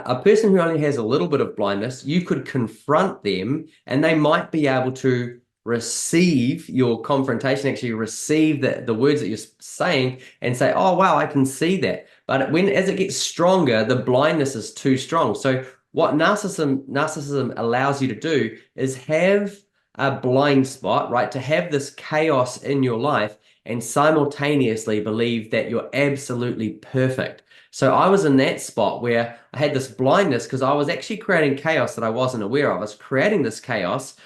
a person who only has a little bit of blindness, you could confront them and they might be able to receive your confrontation, actually receive the words that you're saying and say, oh, wow, I can see that. But as it gets stronger, the blindness is too strong. So what narcissism allows you to do is have a blind spot, right? To have this chaos in your life and simultaneously believe that you're absolutely perfect. So I was in that spot where I had this blindness because I was actually creating chaos that I wasn't aware of. I was creating this chaos,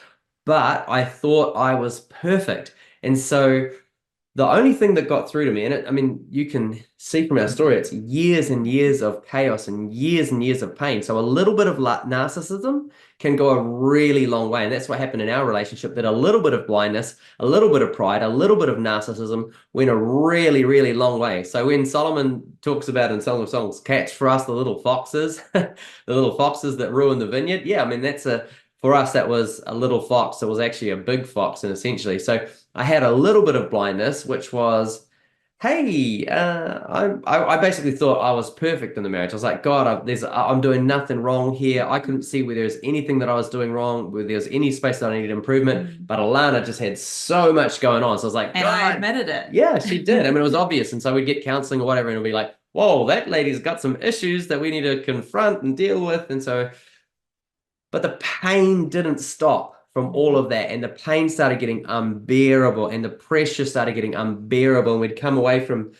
but I thought I was perfect. And so the only thing that got through to me, and I mean, you can see from our story, it's years and years of chaos and years of pain. So a little bit of narcissism can go a really long way. And that's what happened in our relationship, that a little bit of blindness, a little bit of pride, a little bit of narcissism went a really long way. So when Solomon talks about in Song of Songs, catch for us the little foxes, the little foxes that ruin the vineyard. Yeah, I mean, for us, that was a little fox. It was actually a big fox, and essentially. So I had a little bit of blindness, which was, hey, I basically thought I was perfect in the marriage. I was like, God, I'm doing nothing wrong here. I couldn't see where there's anything that I was doing wrong, where there's any space that I needed improvement. But Alanna just had so much going on. So I was like, And God, I admitted it. yeah, she did. I mean, it was obvious. And so we'd get counseling or whatever, and it'd be like, whoa, that lady's got some issues that we need to confront and deal with. And so, but the pain didn't stop from all of that. And the pain started getting unbearable and the pressure started getting unbearable. And we'd come away from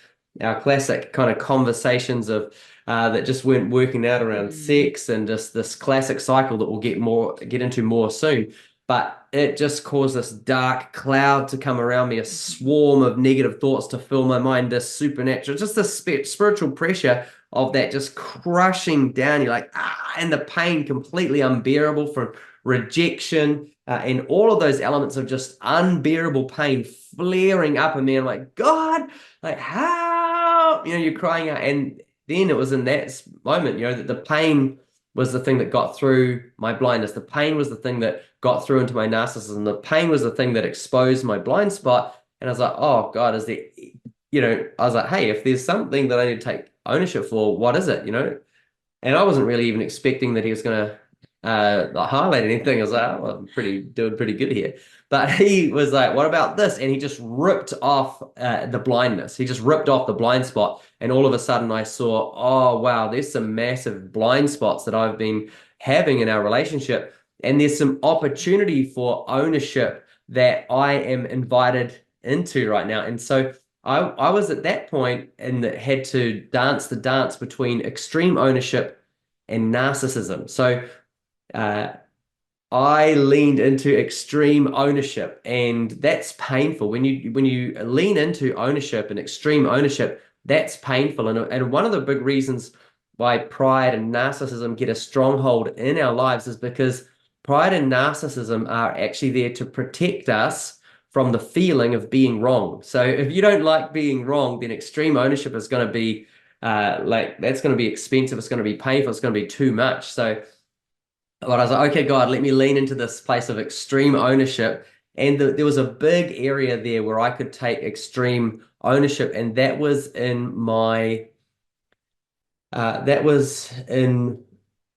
our classic kind of conversations of that just weren't working out around sex and just this classic cycle that we'll get into more soon. But it just caused this dark cloud to come around me, a swarm of negative thoughts to fill my mind, this supernatural, just this spiritual pressure of that just crushing down. You're like, and the pain completely unbearable from rejection and all of those elements of just unbearable pain flaring up in me. I'm like, God, like, how? You're crying out. And then it was in that moment, that the pain was the thing that got through my blindness. The pain was the thing that got through into my narcissism. The pain was the thing that exposed my blind spot. And I was like, oh God, I was like, hey, if there's something that I need to take ownership for, what is it? And I wasn't really even expecting that he was going to highlight anything. I was like, oh, I'm doing pretty good here. But he was like, what about this? And he just ripped off the blindness. He just ripped off the blind spot. And all of a sudden I saw, oh, wow, there's some massive blind spots that I've been having in our relationship. And there's some opportunity for ownership that I am invited into right now. And so I was at that point and had to dance the dance between extreme ownership and narcissism. So uh, I leaned into extreme ownership, and that's painful. When you lean into ownership and extreme ownership, that's painful. And one of the big reasons why pride and narcissism get a stronghold in our lives is because pride and narcissism are actually there to protect us from the feeling of being wrong. So if you don't like being wrong, then extreme ownership is going to be that's going to be expensive. It's going to be painful. It's going to be too much. So but I was like, okay, God, let me lean into this place of extreme ownership. And there was a big area there where I could take extreme ownership, and that was in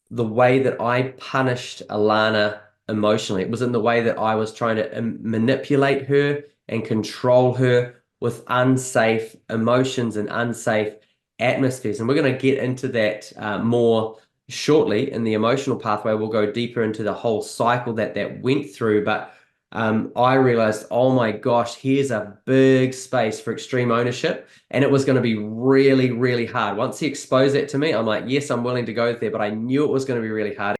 the way that I punished Alanna emotionally. It was in the way that I was trying to manipulate her and control her with unsafe emotions and unsafe atmospheres. And we're going to get into that more shortly in the emotional pathway. We'll go deeper into the whole cycle that went through. But I realized, oh my gosh, here's a big space for extreme ownership. And it was going to be really hard. Once he exposed it to me, I'm like, yes, I'm willing to go there, but I knew it was going to be really hard.